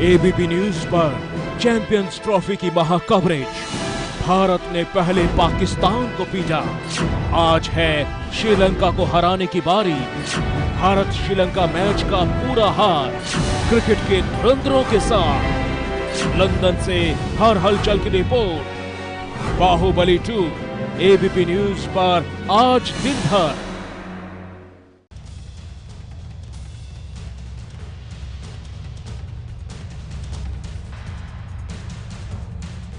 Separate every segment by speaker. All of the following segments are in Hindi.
Speaker 1: एबीपी न्यूज पर चैंपियंस ट्रॉफी की महा कवरेज। भारत ने पहले पाकिस्तान को पीटा, आज है श्रीलंका को हराने की बारी। भारत श्रीलंका मैच का पूरा हार क्रिकेट के धुरंधरों के साथ। लंदन से हर हलचल की रिपोर्ट। बाहुबली 2 एबीपी न्यूज पर आज दिन भर।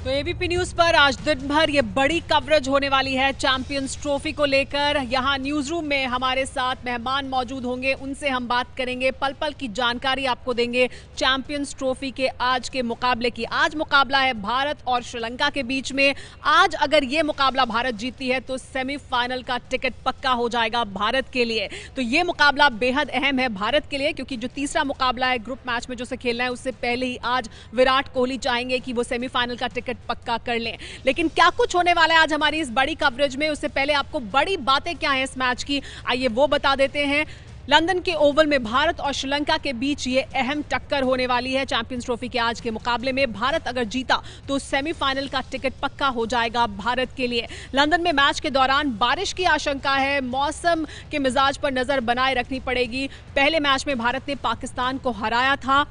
Speaker 2: तो एबीपी न्यूज पर आज दिन भर ये बड़ी कवरेज होने वाली है चैंपियंस ट्रॉफी को लेकर। यहाँ न्यूज रूम में हमारे साथ मेहमान मौजूद होंगे, उनसे हम बात करेंगे, पल पल की जानकारी आपको देंगे चैंपियंस ट्रॉफी के आज के मुकाबले की। आज मुकाबला है भारत और श्रीलंका के बीच में। आज अगर ये मुकाबला भारत जीतती है तो सेमीफाइनल का टिकट पक्का हो जाएगा भारत के लिए। तो ये मुकाबला बेहद अहम है भारत के लिए, क्योंकि जो तीसरा मुकाबला है ग्रुप मैच में जो से खेलना है, उससे पहले ही आज विराट कोहली चाहेंगे कि वो सेमीफाइनल का टिकट पक्का कर लें। लेकिन क्या कुछ होने वाला है आज हमारी इस बड़ी कवरेज में, उससे पहले आपको बड़ी बातें क्या हैं इस मैच की, आइए वो बता देते हैं। लंदन के ओवल में भारत और श्रीलंका के बीच ये अहम टक्कर होने वाली है चैंपियंस ट्रॉफी के आज के मुकाबले में। भारत अगर जीता तो सेमीफाइनल का टिकट पक्का हो जाएगा भारत के लिए। लंदन में मैच के दौरान बारिश की आशंका है, मौसम के मिजाज पर नजर बनाए रखनी पड़ेगी। पहले मैच में भारत ने पाकिस्तान को हराया था,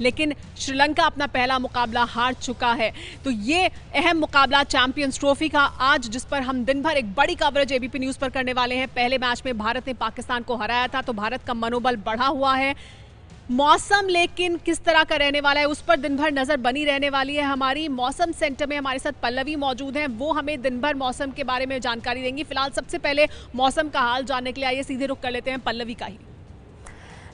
Speaker 2: लेकिन श्रीलंका अपना पहला मुकाबला हार चुका है। तो ये अहम मुकाबला चैंपियंस ट्रॉफी का आज, जिस पर हम दिन भर एक बड़ी कवरेज एबीपी न्यूज पर करने वाले हैं। पहले मैच में भारत ने पाकिस्तान को हराया था, तो भारत का मनोबल बढ़ा हुआ है। मौसम लेकिन किस तरह का रहने वाला है, उस पर दिन भर नजर बनी रहने वाली है हमारी। मौसम सेंटर में हमारे साथ पल्लवी मौजूद हैं, वो हमें दिन भर मौसम के बारे में जानकारी देंगी। फिलहाल सबसे पहले मौसम का हाल जानने के लिए आइए सीधे रुख कर लेते हैं पल्लवी का ही।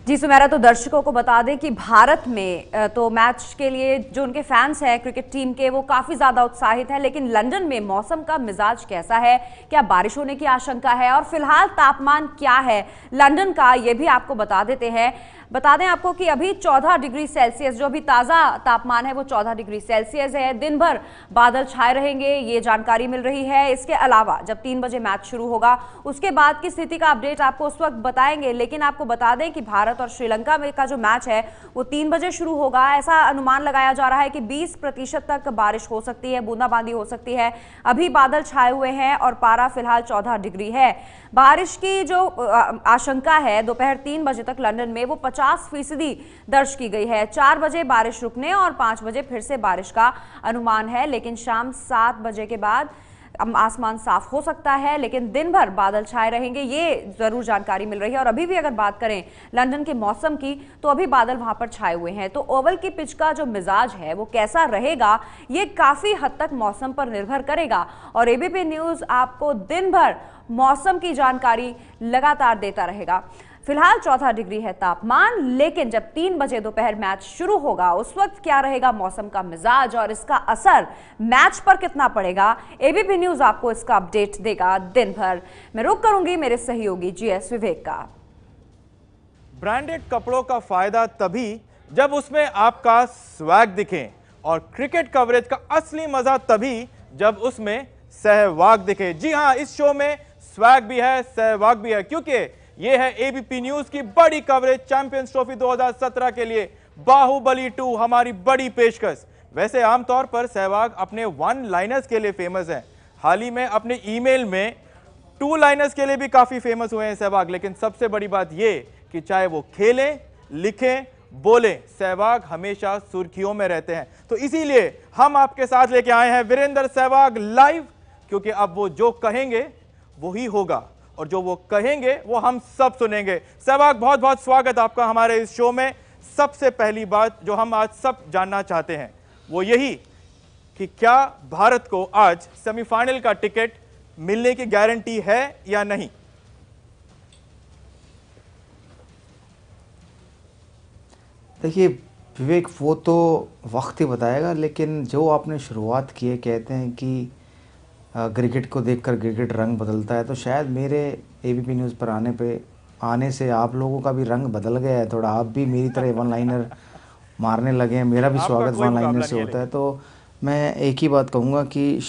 Speaker 3: जी सुमेरा, तो दर्शकों को बता दें कि भारत में तो मैच के लिए जो उनके फैंस हैं क्रिकेट टीम के, वो काफ़ी ज़्यादा उत्साहित हैं। लेकिन लंदन में मौसम का मिजाज कैसा है, क्या बारिश होने की आशंका है और फिलहाल तापमान क्या है लंदन का, ये भी आपको बता देते हैं। बता दें आपको कि अभी 14 डिग्री सेल्सियस, जो अभी ताज़ा तापमान है वो 14 डिग्री सेल्सियस है। दिन भर बादल छाए रहेंगे, ये जानकारी मिल रही है। इसके अलावा जब 3 बजे मैच शुरू होगा उसके बाद की स्थिति का अपडेट आपको उस वक्त बताएंगे। लेकिन आपको बता दें कि भारत और श्रीलंका में का जो मैच है वो 3 बजे शुरू होगा। ऐसा अनुमान लगाया जा रहा है कि 20% तक बारिश हो सकती है, बूंदाबांदी हो सकती है। अभी बादल छाए हुए हैं और पारा फिलहाल 14 डिग्री है। बारिश की जो आशंका है दोपहर 3 बजे तक लंदन में, वो 50% दर्ज की गई है। 4 बजे बारिश रुकने और 5 बजे फिर से बारिश का अनुमान है। लेकिन शाम 7 बजे के बाद आसमान साफ हो सकता है, लेकिन दिन भर बादल छाए रहेंगे, ये जरूर जानकारी मिल रही है। और अभी भी अगर बात करें लंदन के मौसम की, तो अभी बादल वहां पर छाए हुए हैं। तो ओवल की पिच का जो मिजाज है वो कैसा रहेगा, ये काफी हद तक मौसम पर निर्भर करेगा। और एबीपी न्यूज आपको दिन भर मौसम की जानकारी लगातार देता रहेगा। फिलहाल 14 डिग्री है तापमान, लेकिन जब 3 बजे दोपहर मैच शुरू होगा उस वक्त क्या रहेगा मौसम का मिजाज और इसका असर मैच पर कितना पड़ेगा, एबीपी न्यूज आपको इसका अपडेट देगा दिन भर। मैं रुक करूंगी मेरे सहयोगी जीएस विवेक का।
Speaker 4: ब्रांडेड कपड़ों का फायदा तभी जब उसमें आपका स्वैग दिखे, और क्रिकेट कवरेज का असली मजा तभी जब उसमें सहवाग दिखे। जी हां, इस शो में स्वैग भी है, सहवाग भी है, क्योंकि यह है एबीपी न्यूज की बड़ी कवरेज चैंपियंस ट्रॉफी 2017 के लिए। बाहुबली 2 हमारी बड़ी पेशकश। वैसे आमतौर पर सहवाग अपने 1 लाइनर्स के लिए फेमस है। हाल ही में अपने ईमेल में 2 लाइनर्स के लिए भी काफी फेमस हुए हैं सहवाग। लेकिन सबसे बड़ी बात यह कि चाहे वो खेलें, लिखें, बोलें, सहवाग हमेशा सुर्खियों में रहते हैं। तो इसीलिए हम आपके साथ लेके आए हैं वीरेंद्र सहवाग लाइव, क्योंकि अब वो जो कहेंगे वही होगा, और जो वो कहेंगे वो हम सब सुनेंगे। सहवाग, बहुत बहुत स्वागत आपका हमारे इस शो में। सबसे पहली बात जो हम आज सब जानना चाहते हैं वो यही कि क्या भारत को आज सेमीफाइनल का टिकट मिलने की गारंटी है या नहीं?
Speaker 5: देखिए विवेक, वो तो वक्त ही बताएगा, लेकिन जो आपने शुरुआत की है, कहते हैं कि क्रिकेट को देखकर क्रिकेट रंग बदलता है, तो शायद मेरे एबीपी न्यूज़ पर आने से आप लोगों का भी रंग बदल गया है थोड़ा। आप भी मेरी तरह 1 लाइनर मारने लगे हैं। मेरा भी स्वागत 1 लाइनर से होता है। तो मैं एक ही बात कहूँगा कि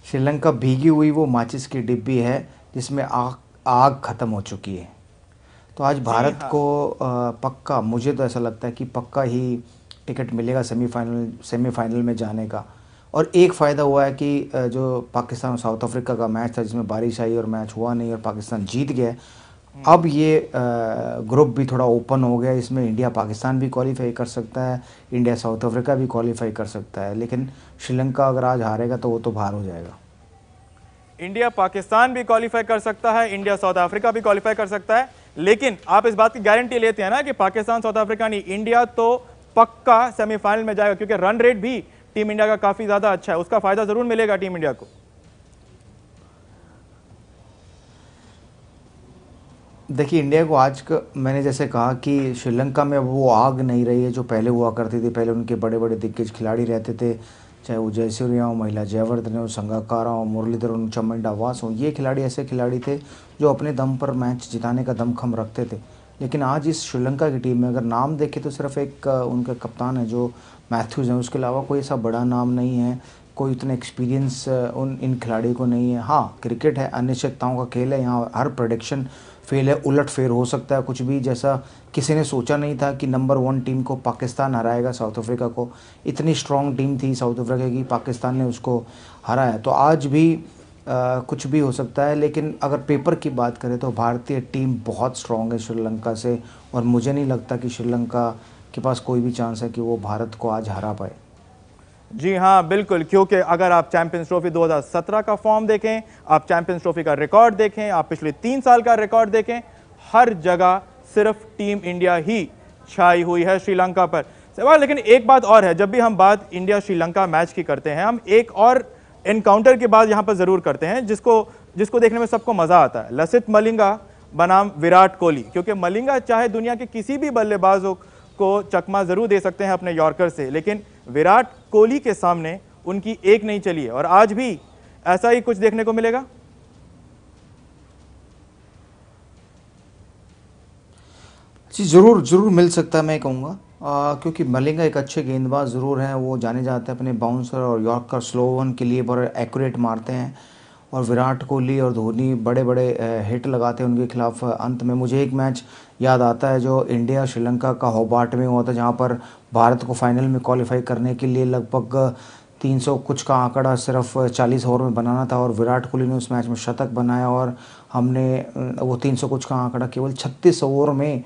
Speaker 5: श्रीलंका भीगी हुई वो माचिस की डिब्बी है जिसमें आग ख़त्म हो चुकी है। तो तो आज भारत को पक्का, मुझे तो ऐसा लगता है कि पक्का ही टिकट मिलेगा सेमीफाइनल में जाने का। और एक फ़ायदा हुआ है कि जो पाकिस्तान और साउथ अफ्रीका का मैच था जिसमें बारिश आई और मैच हुआ नहीं और पाकिस्तान जीत गया, अब ये ग्रुप भी थोड़ा ओपन हो गया। इसमें इंडिया पाकिस्तान भी क्वालिफाई कर सकता है, इंडिया साउथ अफ्रीका भी क्वालिफाई कर सकता है, लेकिन श्रीलंका अगर आज हारेगा तो वो तो बाहर हो जाएगा।
Speaker 4: इंडिया पाकिस्तान भी क्वालिफाई कर सकता है, इंडिया साउथ अफ्रीका भी क्वालिफाई कर सकता है, लेकिन आप इस बात की गारंटी लेते हैं ना कि पाकिस्तान, साउथ अफ्रीका नहीं, इंडिया तो पक्का सेमीफाइनल में जाएगा, क्योंकि रन रेट भी टीम इंडिया का काफी ज्यादा अच्छा है, उसका फायदा जरूर मिलेगा टीम इंडिया को।
Speaker 5: देखिए, इंडिया को आज का मैंने जैसे कहा कि श्रीलंका में वो आग नहीं रही है जो पहले हुआ करती थी। पहले उनके बड़े बड़े दिग्गज खिलाड़ी रहते थे, चाहे वो जयसूर्या हो, महिला जयवर्धने हो, संगकारा हो, मुरलीधरन, चमंडा वास हो। ये खिलाड़ी ऐसे खिलाड़ी थे जो अपने दम पर मैच जिताने का दमखम रखते थे। लेकिन आज इस श्रीलंका की टीम में अगर नाम देखें तो सिर्फ एक उनका कप्तान है जो मैथ्यूज हैं, उसके अलावा कोई ऐसा बड़ा नाम नहीं है, कोई उतना एक्सपीरियंस इन खिलाड़ियों को नहीं है। हाँ, क्रिकेट है, अनिश्चितताओं का खेल है, यहाँ हर प्रेडिक्शन फेल है, उलट फेर हो सकता है कुछ भी। जैसा किसी ने सोचा नहीं था कि नंबर 1 टीम को पाकिस्तान हराएगा साउथ अफ्रीका को। इतनी स्ट्रॉन्ग टीम थी साउथ अफ्रीका की, पाकिस्तान ने उसको हराया। तो आज भी कुछ भी हो सकता है, लेकिन अगर पेपर की बात करें तो भारतीय टीम बहुत स्ट्रॉन्ग है श्रीलंका से, और मुझे नहीं लगता कि श्रीलंका के पास कोई भी चांस है कि वो भारत को आज हरा पाए।
Speaker 4: जी हाँ, बिल्कुल, क्योंकि अगर आप चैंपियंस ट्रॉफी 2017 का फॉर्म देखें, आप चैंपियंस ट्रॉफी का रिकॉर्ड देखें, आप पिछले 3 साल का रिकॉर्ड देखें, हर जगह सिर्फ टीम इंडिया ही छाई हुई है श्रीलंका पर। लेकिन एक बात और है, जब भी हम बात इंडिया श्रीलंका मैच की करते हैं, हम एक और एनकाउंटर की बात यहाँ पर जरूर करते हैं जिसको देखने में सबको मजा आता है। लसिथ मलिंगा बनाम विराट कोहली, क्योंकि मलिंगा चाहे दुनिया के किसी भी बल्लेबाजों को चकमा जरूर दे सकते हैं अपने यॉर्कर से, लेकिन विराट कोहली के सामने उनकी एक नहीं चली है, और आज भी ऐसा ही कुछ देखने को मिलेगा।
Speaker 5: जी जरूर मिल सकता है, मैं कहूँगा, क्योंकि मलिंगा एक अच्छे गेंदबाज ज़रूर हैं। वो जाने जाते हैं अपने बाउंसर और यॉर्कर स्लो वन के लिए, बड़े एक्यूरेट मारते हैं, और विराट कोहली और धोनी बड़े बड़े हिट लगाते हैं उनके खिलाफ। अंत में मुझे एक मैच याद आता है जो इंडिया श्रीलंका का होबार्ट में हुआ था, जहाँ पर भारत को फाइनल में क्वालिफाई करने के लिए लगभग 300 कुछ का आंकड़ा सिर्फ 40 ओवर में बनाना था, और विराट कोहली ने उस मैच में शतक बनाया, और हमने वो 300 कुछ का आंकड़ा केवल 36 ओवर में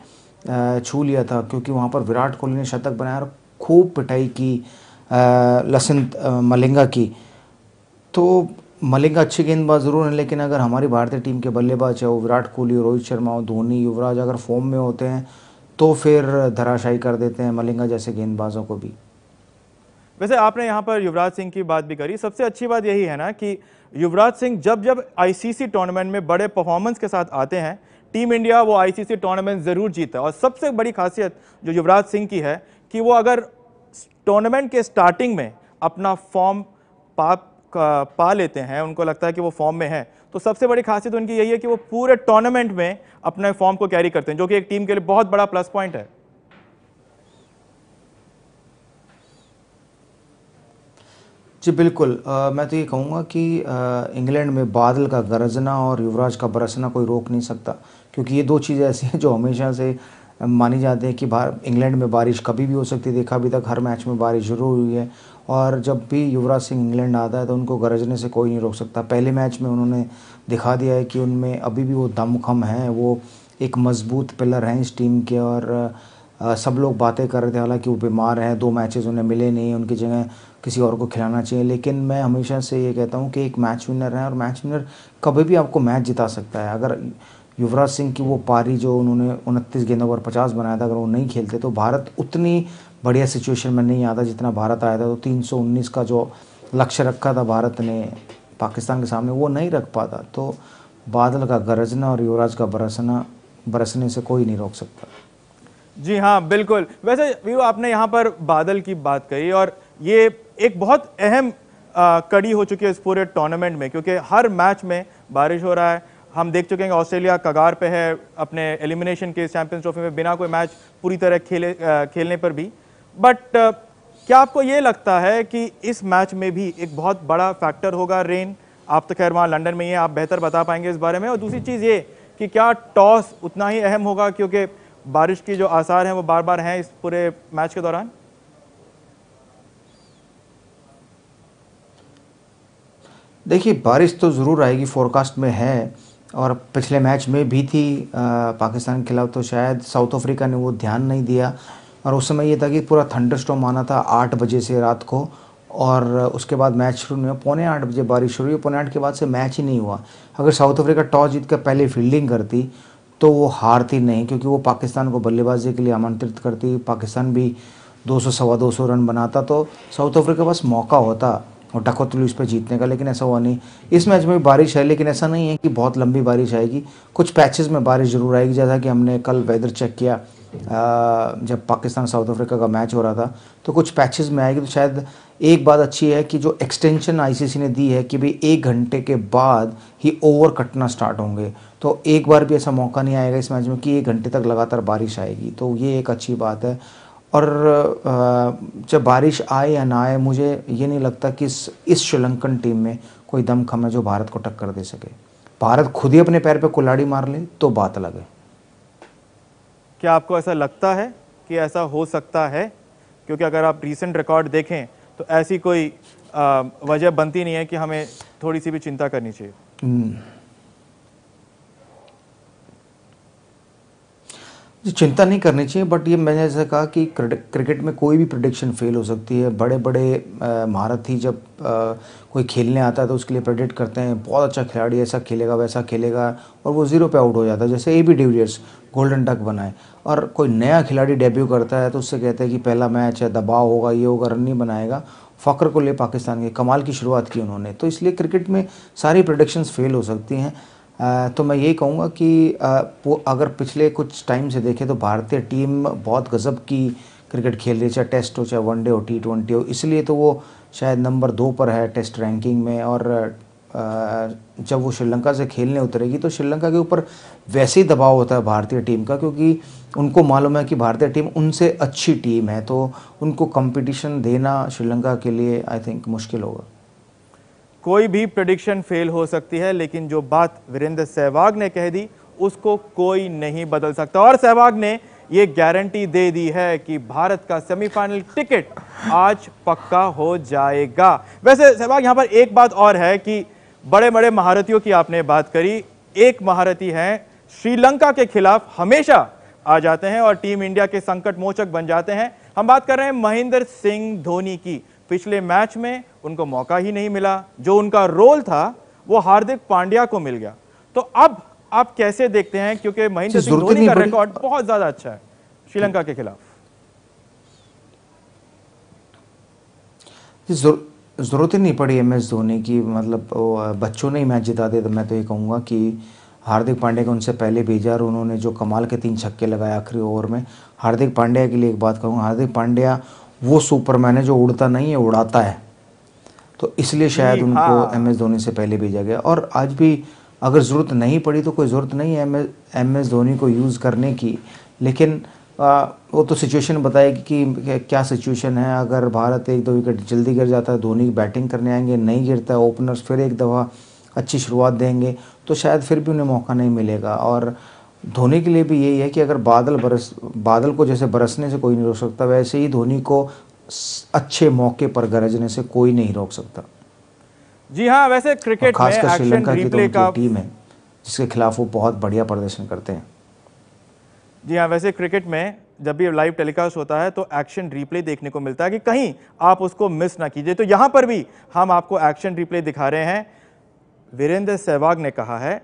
Speaker 5: छू लिया था, क्योंकि वहाँ पर विराट कोहली ने शतक बनाया और खूब पिटाई की लसिथ मलिंगा की। तो मलिंगा अच्छे गेंदबाज ज़रूर हैं, लेकिन अगर हमारी भारतीय टीम के बल्लेबाज चाहे वो विराट कोहली, रोहित शर्मा हो, धोनी, युवराज अगर फॉर्म में होते हैं तो फिर धराशायी कर देते हैं मलिंगा जैसे गेंदबाजों को भी।
Speaker 4: वैसे आपने यहाँ पर युवराज सिंह की बात भी करी, सबसे अच्छी बात यही है ना कि युवराज सिंह जब आईसीसी टूर्नामेंट में बड़े परफॉर्मेंस के साथ आते हैं, टीम इंडिया वो आईसीसी टूर्नामेंट जरूर जीता है। और सबसे बड़ी खासियत जो युवराज सिंह की है कि वो अगर टूर्नामेंट के स्टार्टिंग में अपना फॉर्म पा लेते हैं, उनको लगता है कि वो फॉर्म में है, तो सबसे बड़ी खासियत उनकी यही है कि वो पूरे टूर्नामेंट में अपने फॉर्म को कैरी करते हैं, जो कि एक टीम के लिए बहुत बड़ा प्लस पॉइंट है।
Speaker 5: जी बिल्कुल, मैं तो ये कहूँगा कि इंग्लैंड में बादल का गरजना और युवराज का बरसना कोई रोक नहीं सकता, क्योंकि ये दो चीज़ें ऐसी हैं जो हमेशा से मानी जाती है कि इंग्लैंड में बारिश कभी भी हो सकती है। देखा अभी तक हर मैच में बारिश जरूर हुई है, और जब भी युवराज सिंह इंग्लैंड आता है तो उनको गरजने से कोई नहीं रोक सकता। पहले मैच में उन्होंने दिखा दिया है कि उनमें अभी भी वो दमखम है, वो एक मजबूत पिलर हैं इस टीम के। और सब लोग बातें कर रहे थे, हालांकि वो बीमार हैं, 2 मैचेस उन्हें मिले नहीं, उनकी जगह किसी और को खिलाना चाहिए। लेकिन मैं हमेशा से ये कहता हूँ कि एक मैच विनर है, और मैच विनर कभी भी आपको मैच जिता सकता है। अगर युवराज सिंह की वो पारी जो उन्होंने 29 गेंदों पर 50 बनाया था, अगर वो नहीं खेलते तो भारत उतनी बढ़िया सिचुएशन में नहीं आता जितना भारत आया था। तो 319 का जो लक्ष्य रखा था भारत ने पाकिस्तान के सामने, वो नहीं रख पाता। तो बादल का गरजना और युवराज का बरसने से कोई नहीं रोक सकता।
Speaker 4: जी हाँ, बिल्कुल। वैसे व्यू आपने यहाँ पर बादल की बात कही, और ये एक बहुत अहम कड़ी हो चुकी है इस पूरे टूर्नामेंट में, क्योंकि हर मैच में बारिश हो रहा है। हम देख चुके हैं ऑस्ट्रेलिया कगार पे है अपने एलिमिनेशन के चैंपियंस ट्रॉफी में, बिना कोई मैच पूरी तरह खेलने पर भी। बट क्या आपको ये लगता है कि इस मैच में भी एक बहुत बड़ा फैक्टर होगा रेन? आप तो खैर वहाँ लंदन में ही हैं, आप बेहतर बता पाएंगे इस बारे में। और दूसरी चीज़ ये कि क्या टॉस उतना ही अहम होगा, क्योंकि बारिश की जो आसार हैं वो बार बार हैं इस पूरे मैच के दौरान?
Speaker 5: देखिए, बारिश तो ज़रूर आएगी, फोरकास्ट में है, और पिछले मैच में भी थी पाकिस्तान के खिलाफ, तो शायद साउथ अफ्रीका ने वो ध्यान नहीं दिया। और उस समय ये था कि पूरा थंडरस्टॉर्म आना था 8 बजे से रात को, और उसके बाद मैच शुरू नहीं हुआ। 7:45 बजे बारिश शुरू हुई, 7:45 के बाद से मैच ही नहीं हुआ। अगर साउथ अफ्रीका टॉस जीत कर पहले फील्डिंग करती तो वो हारती नहीं, क्योंकि वो पाकिस्तान को बल्लेबाजी के लिए आमंत्रित करती। पाकिस्तान भी 200 सवा 200 रन बनाता तो साउथ अफ्रीका के पास मौका होता और डकौतलू इस पर जीतने का, लेकिन ऐसा हुआ नहीं। इस मैच में भी बारिश है, लेकिन ऐसा नहीं है कि बहुत लंबी बारिश आएगी। कुछ पैचेस में बारिश ज़रूर आएगी, जैसा कि हमने कल वेदर चेक किया जब पाकिस्तान साउथ अफ्रीका का मैच हो रहा था, तो कुछ पैचेस में आएगी। तो शायद एक बात अच्छी है कि जो एक्सटेंशन आईसीसी ने दी है कि भाई 1 घंटे के बाद ही ओवर कटना स्टार्ट होंगे, तो एक बार भी ऐसा मौका नहीं आएगा इस मैच में कि 1 घंटे तक लगातार बारिश आएगी, तो ये एक अच्छी बात है। और जब बारिश आए या ना आए, मुझे ये नहीं लगता कि इस श्रीलंकन टीम में कोई दमखम है जो भारत को टक्कर दे सके। भारत खुद ही अपने पैर पे कुल्हाड़ी मार ले तो बात अलग है।
Speaker 4: क्या आपको ऐसा लगता है कि ऐसा हो सकता है? क्योंकि अगर आप रीसेंट रिकॉर्ड देखें तो ऐसी कोई वजह बनती नहीं है कि हमें थोड़ी सी भी चिंता करनी चाहिए।
Speaker 5: चिंता नहीं करनी चाहिए, बट ये मैंने जैसे कहा कि क्रिकेट में कोई भी प्रेडिक्शन फेल हो सकती है। बड़े बड़े महारथी जब कोई खेलने आता है तो उसके लिए प्रेडिक्ट करते हैं, बहुत अच्छा खिलाड़ी ऐसा खेलेगा वैसा खेलेगा, और वो 0 पे आउट हो जाता है। जैसे AB डिविलियर्स गोल्डन डक बनाए, और कोई नया खिलाड़ी डेब्यू करता है तो उससे कहते हैं कि पहला मैच है, दबाव होगा, ये होगा, रन नहीं बनाएगा। फ़ख्र को ले पाकिस्तान के कमाल की शुरुआत की उन्होंने, तो इसलिए क्रिकेट में सारी प्रेडिक्शंस फेल हो सकती हैं। तो मैं यही कहूँगा कि अगर पिछले कुछ टाइम से देखें तो भारतीय टीम बहुत गज़ब की क्रिकेट खेल रही है, चाहे टेस्ट हो, चाहे वनडे हो, T20 हो, इसलिए तो वो शायद नंबर 2 पर है टेस्ट रैंकिंग में। और जब वो श्रीलंका से खेलने उतरेगी तो श्रीलंका के ऊपर वैसे ही दबाव होता है भारतीय टीम का, क्योंकि उनको मालूम है कि भारतीय टीम उनसे अच्छी टीम है, तो उनको कंपटीशन देना श्रीलंका के लिए आई थिंक मुश्किल होगा।
Speaker 4: कोई भी प्रेडिक्शन फेल हो सकती है, लेकिन जो बात वीरेंद्र सहवाग ने कह दी उसको कोई नहीं बदल सकता। और सहवाग ने ये गारंटी दे दी है कि भारत का सेमीफाइनल टिकट आज पक्का हो जाएगा। वैसे सहवाग, यहां पर एक बात और है कि बड़े बड़े महारथियों की आपने बात करी, एक महारथी हैं श्रीलंका के खिलाफ हमेशा आ जाते हैं और टीम इंडिया के संकट मोचक बन जाते हैं। हम बात कर रहे हैं महेंद्र सिंह धोनी की। पिछले मैच में उनको मौका ही नहीं मिला, जो उनका रोल था वो हार्दिक पांड्या को मिल गया। तो अब आप कैसे देखते हैं, क्योंकि महेंद्र सिंह धोनी का रिकॉर्ड बहुत ज्यादा अच्छा है श्रीलंका के खिलाफ?
Speaker 5: जरूरत ही नहीं पड़ी MS धोनी की, मतलब बच्चों ने ही मैच जिता दिया। तो मैं तो ये कहूँगा कि हार्दिक पांड्या को उनसे पहले भेजा और उन्होंने जो कमाल के 3 छक्के लगाए आखिरी ओवर में। हार्दिक पांड्या के लिए एक बात कहूँगा, हार्दिक पांड्या वो सुपरमैन है जो उड़ता नहीं है, उड़ाता है, तो इसलिए शायद उनको MS धोनी से पहले भेजा गया। और आज भी अगर ज़रूरत नहीं पड़ी तो कोई ज़रूरत नहीं है MS धोनी को यूज़ करने की, लेकिन वो तो सिचुएशन बताएगी कि क्या सिचुएशन है। अगर भारत 1-2 विकेट जल्दी गिर जाता है, धोनी बैटिंग करने आएंगे, नहीं गिरता है, ओपनर्स फिर एक दफ़ा अच्छी शुरुआत देंगे तो शायद फिर भी उन्हें मौका नहीं मिलेगा। और धोनी के लिए भी यही है कि अगर बादल को जैसे बरसने से कोई नहीं रोक सकता, वैसे ही धोनी को अच्छे मौके पर गरजने से कोई नहीं रोक सकता।
Speaker 4: जी हाँ, वैसे क्रिकेट में
Speaker 5: खासकर श्रीलंका की
Speaker 4: रिप्ले का
Speaker 5: टीम है जिसके खिलाफ वो बहुत बढ़िया प्रदर्शन करते हैं।
Speaker 4: जी हाँ, वैसे क्रिकेट में जब भी लाइव टेलीकास्ट होता है तो एक्शन रिप्ले देखने को मिलता है कि कहीं आप उसको मिस ना कीजिए। तो यहां पर भी हम आपको एक्शन रिप्ले दिखा रहे हैं। वीरेंद्र सहवाग ने कहा है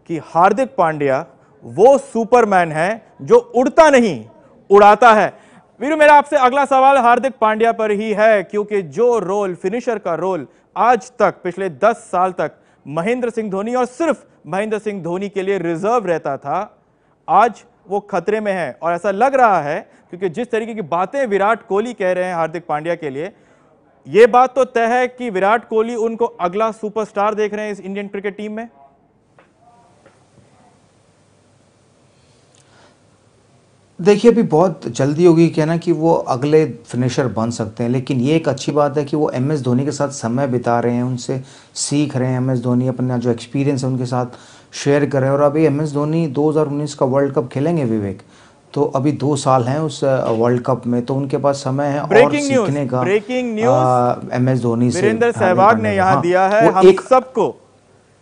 Speaker 4: कि हार्दिक पांड्या वो सुपरमैन है जो उड़ता नहीं, उड़ाता है। वीरू, मेरा आपसे अगला सवाल हार्दिक पांड्या पर ही है, क्योंकि जो रोल, फिनिशर का रोल आज तक पिछले 10 साल तक महेंद्र सिंह धोनी और सिर्फ महेंद्र सिंह धोनी के लिए रिजर्व रहता था, आज वो खतरे में है। और ऐसा लग रहा है क्योंकि जिस तरीके की बातें विराट कोहली कह रहे हैं हार्दिक पांड्या के लिए, ये बात तो तय है कि विराट कोहली उनको अगला सुपरस्टार देख रहे हैं इस इंडियन क्रिकेट टीम में।
Speaker 5: देखिए, अभी बहुत जल्दी होगी कहना कि वो अगले फिनिशर बन सकते हैं, लेकिन ये एक अच्छी बात है कि वो MS धोनी के साथ समय बिता रहे हैं, उनसे सीख रहे हैं। MS धोनी अपना जो एक्सपीरियंस है उनके साथ शेयर कर रहे हैं। और अभी MS धोनी 2019 का वर्ल्ड कप खेलेंगे विवेक, तो अभी 2 साल हैं उस वर्ल्ड कप में, तो उनके पास समय है और सीखने का।
Speaker 4: ब्रेकिंग न्यूज
Speaker 5: MS धोनी से
Speaker 4: वीरेंद्र सहवाग ने यहाँ दिया है हम सबको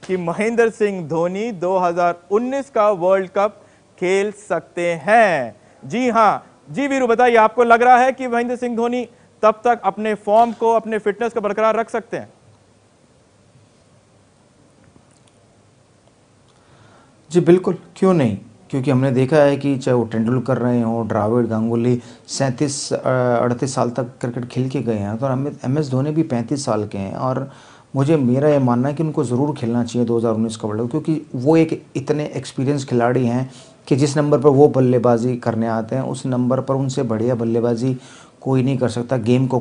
Speaker 4: कि महेंद्र सिंह धोनी 2019 का वर्ल्ड कप खेल सकते हैं। जी हाँ जी वीरू, बताइए, आपको लग रहा है कि महेंद्र सिंह धोनी तब तक अपने फॉर्म को, अपने फिटनेस को बरकरार रख सकते हैं?
Speaker 5: जी बिल्कुल, क्यों नहीं, क्योंकि हमने देखा है कि चाहे वो तेंदुलकर रहे हों, द्रविड़, गांगुली 37-38 साल तक क्रिकेट खेल के गए हैं, तो MS धोनी भी 35 साल के हैं। और मेरा ये मानना है कि उनको ज़रूर खेलना चाहिए 2019 का वर्ल्ड कप, क्योंकि वो एक इतने एक्सपीरियंस खिलाड़ी हैं कि जिस नंबर पर वो बल्लेबाजी करने आते हैं उस नंबर पर उनसे बढ़िया बल्लेबाजी कोई नहीं कर सकता। गेम को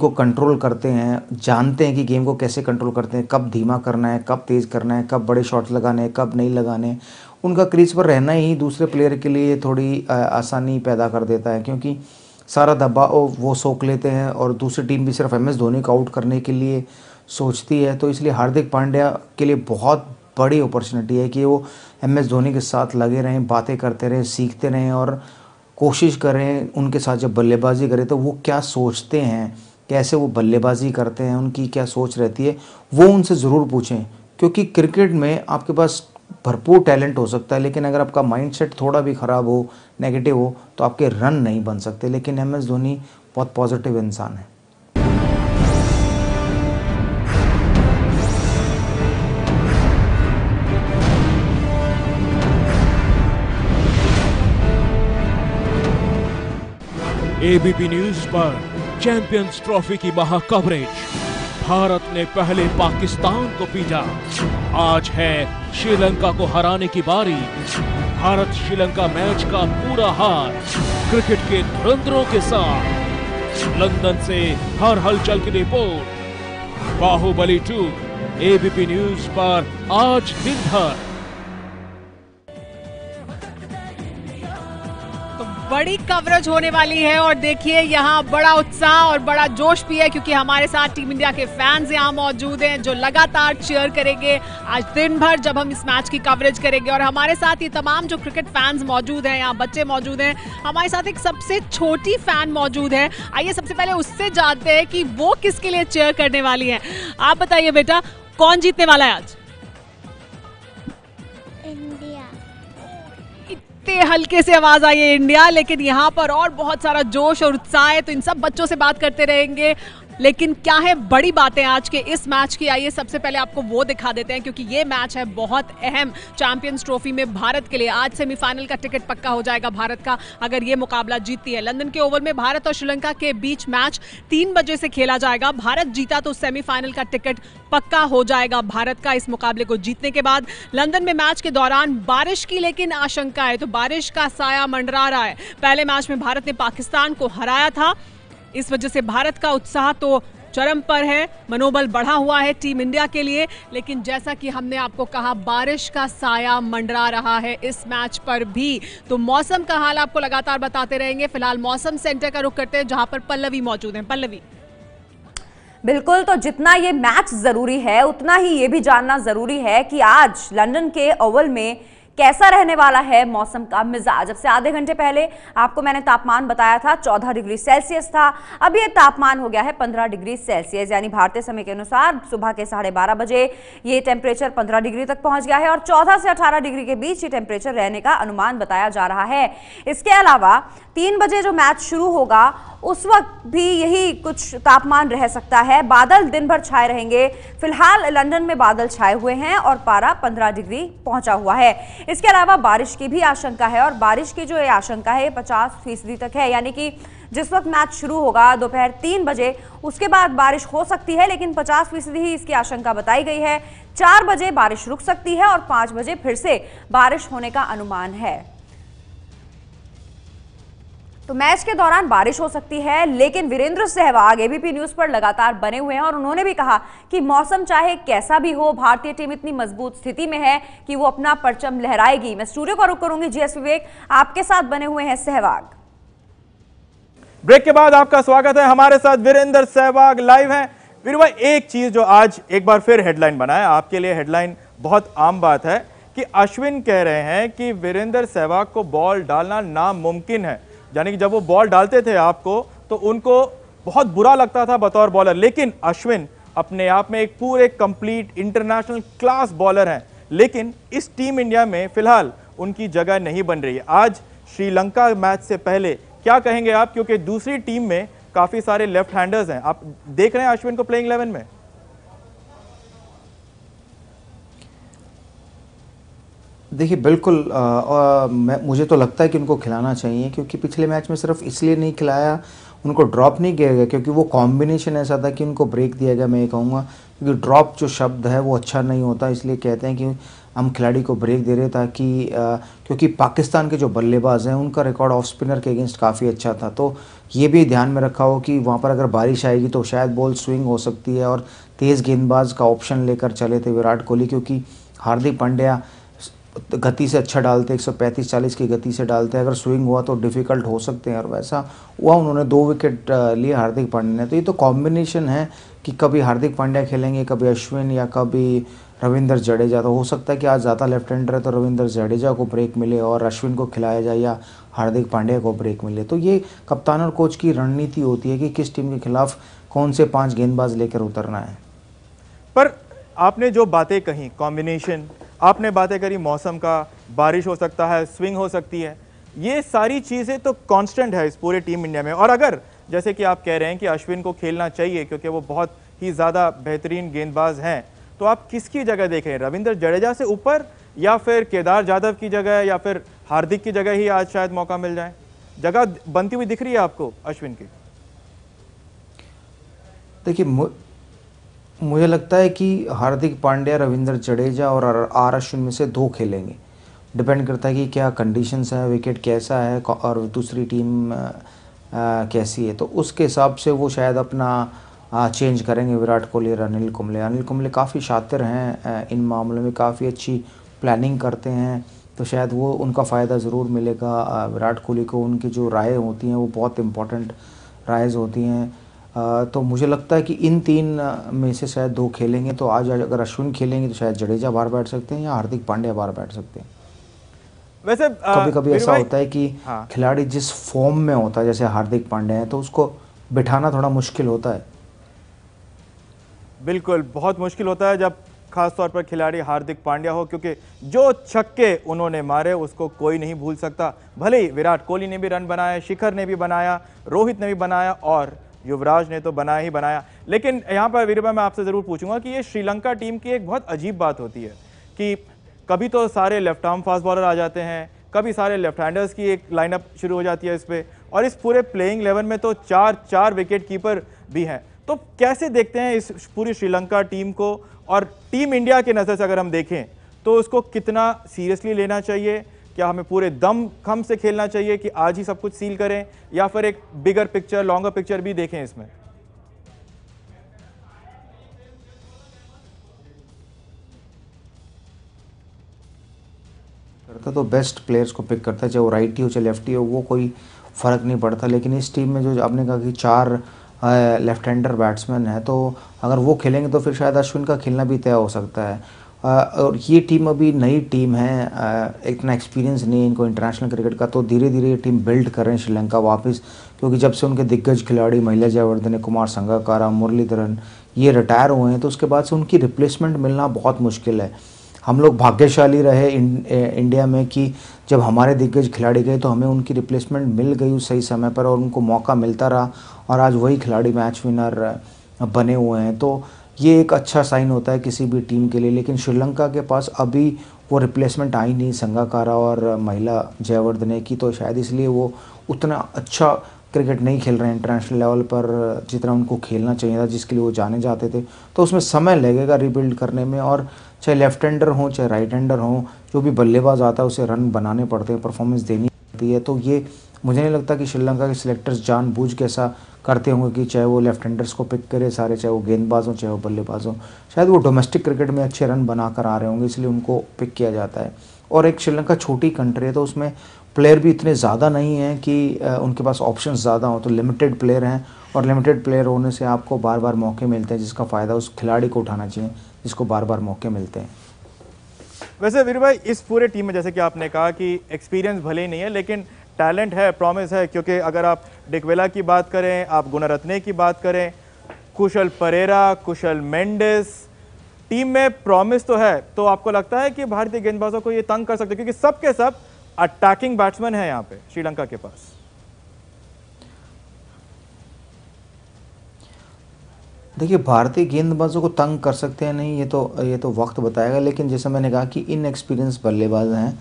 Speaker 5: कंट्रोल करते हैं, जानते हैं कि गेम को कैसे कंट्रोल करते हैं, कब धीमा करना है, कब तेज़ करना है, कब बड़े शॉट्स लगाने हैं, कब नहीं लगाने। उनका क्रीज पर रहना ही दूसरे प्लेयर के लिए थोड़ी आसानी पैदा कर देता है, क्योंकि सारा दबाव वो सोख लेते हैं और दूसरी टीम भी सिर्फ MS धोनी को आउट करने के लिए सोचती है। तो इसलिए हार्दिक पांड्या के लिए बहुत बड़ी अपॉर्चुनिटी है कि वो MS धोनी के साथ लगे रहें, बातें करते रहें, सीखते रहें और कोशिश करें उनके साथ जब बल्लेबाजी करें तो वो क्या सोचते हैं, कैसे वो बल्लेबाजी करते हैं, उनकी क्या सोच रहती है, वो उनसे ज़रूर पूछें। क्योंकि क्रिकेट में आपके पास भरपूर टैलेंट हो सकता है, लेकिन अगर आपका माइंडसेट थोड़ा भी ख़राब हो, नेगेटिव हो, तो आपके रन नहीं बन सकते। लेकिन MS धोनी बहुत पॉजिटिव इंसान है।
Speaker 1: ABP न्यूज पर चैंपियंस ट्रॉफी की महाकवरेज। भारत ने पहले पाकिस्तान को पीटा, आज है श्रीलंका को हराने की बारी। भारत श्रीलंका मैच का पूरा हाल क्रिकेट के धुरंधरों के साथ। लंदन से हर हलचल की रिपोर्ट। बाहुबली 2 ABP न्यूज पर आज दिन भर।
Speaker 2: बड़ी कवरेज होने वाली है और देखिए यहाँ बड़ा उत्साह और बड़ा जोश भी है, क्योंकि हमारे साथ टीम इंडिया के फैंस यहाँ मौजूद हैं जो लगातार चीयर करेंगे आज दिन भर जब हम इस मैच की कवरेज करेंगे। और हमारे साथ ये तमाम जो क्रिकेट फैंस मौजूद हैं, यहाँ बच्चे मौजूद हैं, हमारे साथ एक सबसे छोटी फैन मौजूद है। आइए सबसे पहले उससे जानते हैं कि वो किसके लिए चीयर करने वाली है। आप बताइए बेटा, कौन जीतने वाला है आज? हल्के से आवाज आई है इंडिया, लेकिन यहाँ पर और बहुत सारा जोश और उत्साह है, तो इन सब बच्चों से बात करते रहेंगे। लेकिन क्या है बड़ी बातें आज के इस मैच की, आइए सबसे पहले आपको वो दिखा देते हैं, क्योंकि ये मैच है बहुत अहम चैंपियंस ट्रॉफी में भारत के लिए। आज सेमीफाइनल का टिकट पक्का हो जाएगा भारत का अगर ये मुकाबला जीतती है। लंदन के ओवल में भारत और श्रीलंका के बीच मैच 3 बजे से खेला जाएगा। भारत जीता तो सेमीफाइनल का टिकट पक्का हो जाएगा भारत का इस मुकाबले को जीतने के बाद। लंदन में मैच के दौरान बारिश की लेकिन आशंका है, तो बारिश का साया मंडरा रहा है। पहले मैच में भारत ने पाकिस्तान को हराया था, इस वजह से भारत का उत्साह तो चरम पर है, मनोबल बढ़ा हुआ है टीम इंडिया के लिए। लेकिन जैसा कि हमने आपको कहा, बारिश का साया मंडरा रहा है इस मैच पर भी। तो मौसम का हाल आपको लगातार बताते रहेंगे। फिलहाल मौसम सेंटर का रुख करते हैं जहां पर पल्लवी मौजूद है। पल्लवी।
Speaker 3: बिल्कुल, तो जितना ये मैच जरूरी है उतना ही ये भी जानना जरूरी है कि आज लंदन के ओवल में कैसा रहने वाला है मौसम का मिजाज। अब से आधे घंटे पहले आपको मैंने तापमान बताया था 14 डिग्री सेल्सियस था, अब ये तापमान हो गया है 15 डिग्री सेल्सियस, यानी भारतीय समय के अनुसार सुबह के 12:30 बजे ये टेम्परेचर 15 डिग्री तक पहुंच गया है और 14 से 18 डिग्री के बीच ये टेम्परेचर रहने का अनुमान बताया जा रहा है। इसके अलावा 3 बजे जो मैच शुरू होगा उस वक्त भी यही कुछ तापमान रह सकता है। बादल दिन भर छाए रहेंगे। फिलहाल लंदन में बादल छाए हुए हैं और पारा 15 डिग्री पहुंचा हुआ है। इसके अलावा बारिश की भी आशंका है और बारिश की जो ये आशंका है 50% तक है, यानी कि जिस वक्त मैच शुरू होगा दोपहर 3 बजे उसके बाद बारिश हो सकती है, लेकिन 50% ही इसकी आशंका बताई गई है। 4 बजे बारिश रुक सकती है और 5 बजे फिर से बारिश होने का अनुमान है। तो मैच के दौरान बारिश हो सकती है, लेकिन वीरेंद्र सहवाग एबीपी न्यूज पर लगातार बने हुए हैं और उन्होंने भी कहा कि मौसम चाहे कैसा भी हो, भारतीय टीम इतनी मजबूत स्थिति में है कि वो अपना परचम लहराएगी। मैं स्टूडियो का रुख करूंगी, जीएस विवेक आपके साथ बने हुए हैं सहवाग।
Speaker 4: ब्रेक के बाद आपका स्वागत है, हमारे साथ वीरेंद्र सहवाग लाइव हैं। वीर भाई, एक चीज जो आज एक बार फिर हेडलाइन बनाया, आपके लिए हेडलाइन बहुत आम बात है कि अश्विन कह रहे हैं कि वीरेंद्र सहवाग को बॉल डालना नामुमकिन है। यानी कि जब वो बॉल डालते थे आपको तो उनको बहुत बुरा लगता था बतौर बॉलर, लेकिन अश्विन अपने आप में एक पूरे कंप्लीट इंटरनेशनल क्लास बॉलर हैं, लेकिन इस टीम इंडिया में फिलहाल उनकी जगह नहीं बन रही है। आज श्रीलंका मैच से पहले क्या कहेंगे आप, क्योंकि दूसरी टीम में काफी सारे लेफ्ट हैंडर्स हैं, आप देख रहे हैं अश्विन को प्लेइंग 11 में?
Speaker 5: देखिए बिल्कुल मुझे तो लगता है कि उनको खिलाना चाहिए, क्योंकि पिछले मैच में सिर्फ इसलिए नहीं खिलाया, उनको ड्रॉप नहीं किया गया क्योंकि वो कॉम्बिनेशन ऐसा था कि उनको ब्रेक दिया गया। मैं ये कहूँगा क्योंकि ड्रॉप जो शब्द है वो अच्छा नहीं होता, इसलिए कहते हैं कि हम खिलाड़ी को ब्रेक दे रहे ताकि क्योंकि पाकिस्तान के जो बल्लेबाज हैं उनका रिकॉर्ड ऑफ स्पिनर के अगेंस्ट काफ़ी अच्छा था, तो ये भी ध्यान में रखा हो कि वहाँ पर अगर बारिश आएगी तो शायद बॉल स्विंग हो सकती है, और तेज़ गेंदबाज का ऑप्शन लेकर चले थे विराट कोहली, क्योंकि हार्दिक पांड्या गति से अच्छा डालते, 135-40 की गति से डालते हैं, अगर स्विंग हुआ तो डिफ़िकल्ट हो सकते हैं, और वैसा हुआ। उन्होंने 2 विकेट लिए हार्दिक पांड्या ने। तो ये तो कॉम्बिनेशन है कि कभी हार्दिक पांड्या खेलेंगे, कभी अश्विन या कभी रविंद्र जडेजा। तो हो सकता है कि आज ज़्यादा लेफ्ट हैंडर है तो रविंद्र जडेजा को ब्रेक मिले और अश्विन को खिलाया जाए, या हार्दिक पांड्या को ब्रेक मिले। तो ये कप्तान और कोच की रणनीति होती है कि किस टीम के खिलाफ कौन से 5 गेंदबाज लेकर उतरना है।
Speaker 4: पर आपने जो बातें कही, कॉम्बिनेशन आपने बातें करी, मौसम का, बारिश हो सकता है, स्विंग हो सकती है, ये सारी चीज़ें तो कांस्टेंट है इस पूरे टीम इंडिया में। और अगर जैसे कि आप कह रहे हैं कि अश्विन को खेलना चाहिए क्योंकि वो बहुत ही ज़्यादा बेहतरीन गेंदबाज हैं, तो आप किसकी जगह देख रहे हैं? रविंद्र जडेजा से ऊपर, या फिर केदार जाधव की जगह, या फिर हार्दिक की जगह ही आज शायद मौका मिल जाए? जगह बनती हुई दिख रही है आपको अश्विन की?
Speaker 5: देखिए मुझे लगता है कि हार्दिक पांड्या, रविंद्र जडेजा और आर अश्विन में से 2 खेलेंगे। डिपेंड करता है कि क्या कंडीशंस है, विकेट कैसा है और दूसरी टीम कैसी है, तो उसके हिसाब से वो शायद अपना चेंज करेंगे विराट कोहली और अनिल कुंबले। अनिल कुंबले काफ़ी शातिर हैं इन मामलों में, काफ़ी अच्छी प्लानिंग करते हैं, तो शायद वो उनका फ़ायदा ज़रूर मिलेगा विराट कोहली को। उनकी जो राय होती हैं वो बहुत इंपॉर्टेंट रायज़ होती हैं। तो मुझे लगता है कि इन 3 में से शायद 2 खेलेंगे। तो आज अगर अश्विन खेलेंगे तो शायद जडेजा बाहर बैठ सकते हैं या हार्दिक पांड्या बाहर बैठ सकते हैं।
Speaker 4: वैसे
Speaker 5: कभी कभी ऐसा होता है कि
Speaker 4: हाँ,
Speaker 5: खिलाड़ी जिस फॉर्म में होता है, जैसे हार्दिक पांड्या है, तो उसको बिठाना थोड़ा मुश्किल होता है।
Speaker 4: बिल्कुल, बहुत मुश्किल होता है जब खास तौर पर खिलाड़ी हार्दिक पांड्या हो, क्योंकि जो छक्के उन्होंने मारे उसको कोई नहीं भूल सकता। भले ही विराट कोहली ने भी रन बनाया, शिखर ने भी बनाया, रोहित ने भी बनाया और युवराज ने तो बनाया ही बनाया। लेकिन यहाँ पर वीर भाई मैं आपसे ज़रूर पूछूंगा कि ये श्रीलंका टीम की एक बहुत अजीब बात होती है कि कभी तो सारे लेफ्ट आर्म फास्ट बॉलर आ जाते हैं, कभी सारे लेफ्ट हैंडर्स की एक लाइनअप शुरू हो जाती है इस पर, और इस पूरे प्लेइंग 11 में तो 4 विकेट कीपर भी हैं। तो कैसे देखते हैं इस पूरी श्रीलंका टीम को, और टीम इंडिया के नज़र से अगर हम देखें तो उसको कितना सीरियसली लेना चाहिए? क्या हमें पूरे दम खम से खेलना चाहिए कि आज ही सब कुछ सील करें, या फिर एक बिगर पिक्चर, लॉन्गर पिक्चर भी देखें इसमें?
Speaker 5: करता तो बेस्ट प्लेयर्स को पिक करता है, चाहे वो राइटी हो चाहे लेफ्टी हो, वो कोई फ़र्क नहीं पड़ता। लेकिन इस टीम में जो आपने कहा कि 4 लेफ्ट हैंडर बैट्समैन है, तो अगर वो खेलेंगे तो फिर शायद अश्विन का खेलना भी तय हो सकता है। और ये टीम अभी नई टीम है, इतना एक्सपीरियंस नहीं है इनको इंटरनेशनल क्रिकेट का, तो धीरे धीरे ये टीम बिल्ड कर रहे हैं श्रीलंका वापस, क्योंकि जब से उनके दिग्गज खिलाड़ी महिला जयवर्धने, कुमार संगकारा, मुरलीधरन ये रिटायर हुए हैं, तो उसके बाद से उनकी रिप्लेसमेंट मिलना बहुत मुश्किल है। हम लोग भाग्यशाली रहे इंडिया में कि जब हमारे दिग्गज खिलाड़ी गए तो हमें उनकी रिप्लेसमेंट मिल गई उस सही समय पर, और उनको मौका मिलता रहा, और आज वही खिलाड़ी मैच विनर बने हुए हैं। तो ये एक अच्छा साइन होता है किसी भी टीम के लिए। लेकिन श्रीलंका के पास अभी वो रिप्लेसमेंट आई नहीं संगकारा और महिला जयवर्धने की, तो शायद इसलिए वो उतना अच्छा क्रिकेट नहीं खेल रहे हैं इंटरनेशनल लेवल पर जितना उनको खेलना चाहिए था, जिसके लिए वो जाने जाते थे। तो उसमें समय लगेगा रिबिल्ड करने में, और चाहे लेफ्ट हैंडर हों चाहे राइट हैंडर हों, जो भी बल्लेबाज आता है उसे रन बनाने पड़ते हैं, परफॉर्मेंस देनी पड़ती है। तो ये मुझे नहीं लगता कि श्रीलंका के सिलेक्टर्स जानबूझ के ऐसा करते होंगे कि चाहे वो लेफ्ट हैंडर्स को पिक करे सारे, चाहे वो गेंदबाज हों चाहे वो बल्लेबाज हों। शायद वो डोमेस्टिक क्रिकेट में अच्छे रन बनाकर आ रहे होंगे, इसलिए उनको पिक किया जाता है। और एक श्रीलंका छोटी कंट्री है, तो उसमें प्लेयर भी इतने ज़्यादा नहीं हैं कि उनके पास ऑप्शन ज़्यादा हो, तो लिमिटेड प्लेयर हैं, और लिमिटेड प्लेयर होने से आपको बार बार मौके मिलते हैं, जिसका फ़ायदा उस खिलाड़ी को उठाना चाहिए जिसको बार बार मौके मिलते हैं।
Speaker 4: वैसे वीरू भाई, इस पूरे टीम में जैसे कि आपने कहा कि एक्सपीरियंस भले ही नहीं है लेकिन टैलेंट है, प्रॉमिस है, क्योंकि अगर आप डिकवेला की बात करें, आप गुणरत्ने की बात करें, कुशल परेरा, कुशल मेंडिस, टीम में प्रॉमिस तो है। तो आपको लगता है कि भारतीय गेंदबाजों को ये तंग कर सकते, क्योंकि सब के सब अटैकिंग बैट्समैन है यहाँ पे श्रीलंका के पास?
Speaker 5: देखिए, भारतीय गेंदबाजों को तंग कर सकते हैं नहीं, ये तो वक्त बताएगा। लेकिन जैसे मैंने कहा कि इनएक्सपीरियंस बल्लेबाज हैं,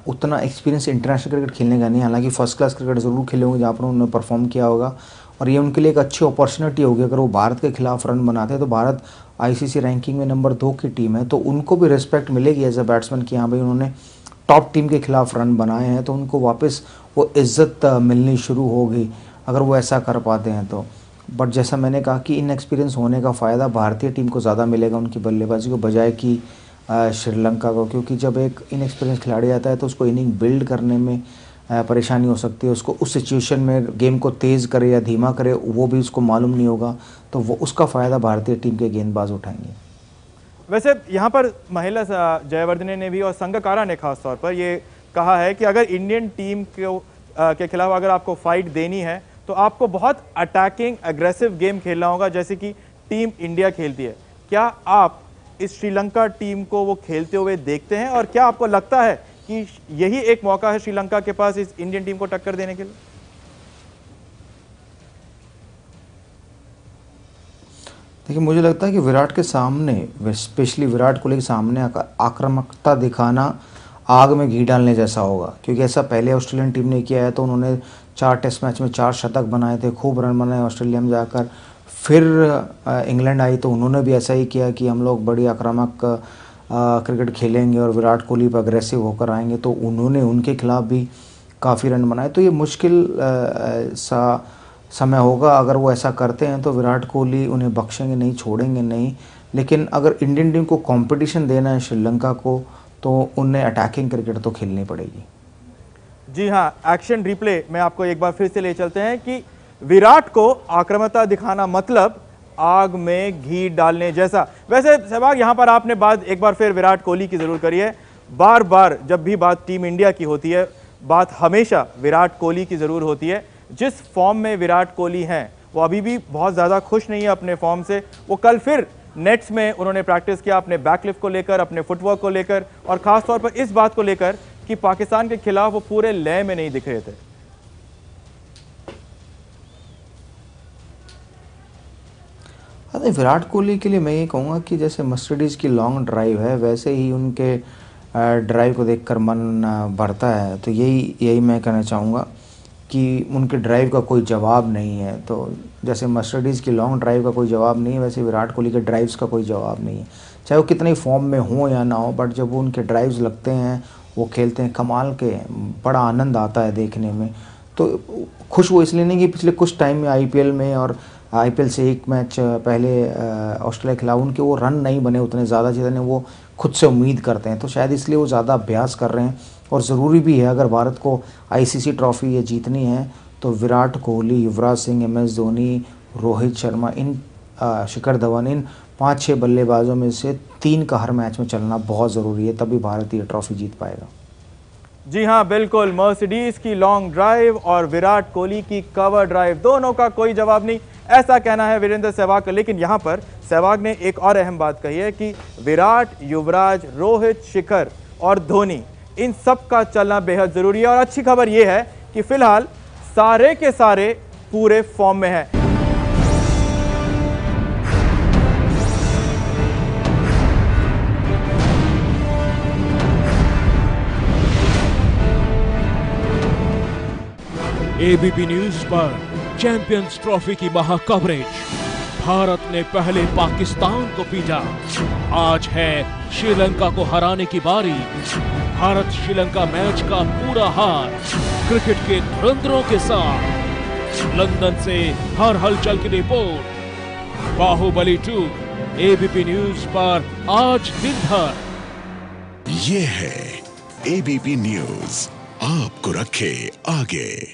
Speaker 5: उतना एक्सपीरियंस इंटरनेशनल क्रिकेट खेलने का नहीं। हालांकि फर्स्ट क्लास क्रिकेट ज़रूर खेले होंगे जहाँ पर उन्होंने परफॉर्म किया होगा, और ये उनके लिए एक अच्छी अपॉर्चुनिटी होगी। अगर वो भारत के खिलाफ रन बनाते हैं तो भारत आईसीसी रैंकिंग में नंबर 2 की टीम है, तो उनको भी रिस्पेक्ट मिलेगी एज अ बैट्समैन कि हाँ भाई उन्होंने टॉप टीम के खिलाफ रन बनाए हैं, तो उनको वापस वो इज्जत मिलनी शुरू होगी अगर वो ऐसा कर पाते हैं तो। बट जैसा मैंने कहा कि इनएक्सपीरियंस होने का फ़ायदा भारतीय टीम को ज़्यादा मिलेगा उनकी बल्लेबाजी को, बजाय कि श्रीलंका को। क्योंकि जब एक इनएक्सपीरियंस खिलाड़ी आता है तो उसको इनिंग बिल्ड करने में परेशानी हो सकती है। उसको उस सिचुएशन में गेम को तेज़ करे या धीमा करे वो भी उसको मालूम नहीं होगा, तो वो उसका फ़ायदा भारतीय टीम के गेंदबाज उठाएंगे।
Speaker 4: वैसे यहाँ पर महिला जयवर्धने ने भी और संगकारा ने खास तौर पर ये कहा है कि अगर इंडियन टीम के खिलाफ अगर आपको फाइट देनी है तो आपको बहुत अटैकिंग एग्रेसिव गेम खेलना होगा, जैसे कि टीम इंडिया खेलती है। क्या आप इस श्रीलंका टीम को वो खेलते हुए देखते हैं, और क्या आपको लगता है कि यही एक मौका है श्रीलंका के पास इस इंडियन टीम को टक्कर देने के लिए?
Speaker 5: देखिए, मुझे लगता है कि विराट के सामने, स्पेशली विराट कोहली के सामने आक्रामकता दिखाना आग में घी डालने जैसा होगा। क्योंकि ऐसा पहले ऑस्ट्रेलियन टीम ने किया है, तो उन्होंने 4 टेस्ट मैच में 4 शतक बनाए थे, खूब रन बनाए ऑस्ट्रेलिया में जाकर। फिर इंग्लैंड आई तो उन्होंने भी ऐसा ही किया कि हम लोग बड़ी आक्रामक क्रिकेट खेलेंगे और विराट कोहली पर अग्रेसिव होकर आएंगे, तो उन्होंने उनके खिलाफ भी काफ़ी रन बनाए। तो ये मुश्किल सा समय होगा। अगर वो ऐसा करते हैं तो विराट कोहली उन्हें बख्शेंगे नहीं, छोड़ेंगे नहीं। लेकिन अगर इंडियन टीम को कंपटीशन देना है श्रीलंका को, तो उन्हें अटैकिंग क्रिकेट तो खेलनी पड़ेगी।
Speaker 4: जी हाँ, एक्शन रिप्ले में आपको एक बार फिर से ले चलते हैं कि विराट को आक्रामकता दिखाना मतलब आग में घी डालने जैसा। वैसे सहवाग, यहाँ पर आपने बात एक बार फिर विराट कोहली की जरूर करी है। बार बार जब भी बात टीम इंडिया की होती है, बात हमेशा विराट कोहली की जरूर होती है। जिस फॉर्म में विराट कोहली हैं, वो अभी भी बहुत ज़्यादा खुश नहीं है अपने फॉर्म से। वो कल फिर नेट्स में उन्होंने प्रैक्टिस किया अपने बैकलिफ्ट को लेकर, अपने फुटवर्क को लेकर, और ख़ास तौर पर इस बात को लेकर कि पाकिस्तान के खिलाफ वो पूरे लय में नहीं दिख रहे थे।
Speaker 5: अरे विराट कोहली के लिए मैं ये कहूँगा कि जैसे मर्सिडीज़ की लॉन्ग ड्राइव है, वैसे ही उनके ड्राइव को देखकर मन भरता है। तो यही मैं कहना चाहूँगा कि उनके ड्राइव का कोई जवाब नहीं है। तो जैसे मर्सिडीज़ की लॉन्ग ड्राइव का कोई जवाब नहीं है, वैसे विराट कोहली के ड्राइव्स का कोई जवाब नहीं है। चाहे वो कितनी फॉर्म में हो या ना हो, बट जब वो उनके ड्राइव्स लगते हैं, वो खेलते हैं कमाल के, बड़ा आनंद आता है देखने में। तो खुश वो इसलिए नहीं कि पिछले कुछ टाइम में आईपीएल में, और आईपीएल से एक मैच पहले ऑस्ट्रेलिया के खिलाफ उनके वो रन नहीं बने उतने ज़्यादा जितने वो खुद से उम्मीद करते हैं। तो शायद इसलिए वो ज़्यादा अभ्यास कर रहे हैं, और ज़रूरी भी है। अगर भारत को आईसीसी ट्रॉफी ये जीतनी है तो विराट कोहली, युवराज सिंह, MS धोनी, रोहित शर्मा, शिखर धवन, इन 5-6 बल्लेबाजों में से 3 का हर मैच में चलना बहुत ज़रूरी है, तभी भारत ये ट्रॉफी जीत पाएगा।
Speaker 4: जी हाँ, बिल्कुल। मर्सिडीज की लॉन्ग ड्राइव और विराट कोहली की कवर ड्राइव, दोनों का कोई जवाब नहीं, ऐसा कहना है वीरेंद्र सहवाग का। लेकिन यहाँ पर सहवाग ने एक और अहम बात कही है कि विराट, युवराज, रोहित, शिखर और धोनी, इन सब का चलना बेहद जरूरी है। और अच्छी खबर यह है कि फिलहाल सारे के सारे पूरे फॉर्म में हैं।
Speaker 1: एबीपी न्यूज पर चैंपियंस ट्रॉफी की महा कवरेज। भारत ने पहले पाकिस्तान को पीटा, आज है श्रीलंका को हराने की बारी। भारत श्रीलंका मैच का पूरा हार क्रिकेट के धुरंधरों के साथ। लंदन से हर हलचल की रिपोर्ट। बाहुबली 2 एबीपी न्यूज पर आज दिन भर।
Speaker 6: ये है एबीपी न्यूज, आपको रखे आगे।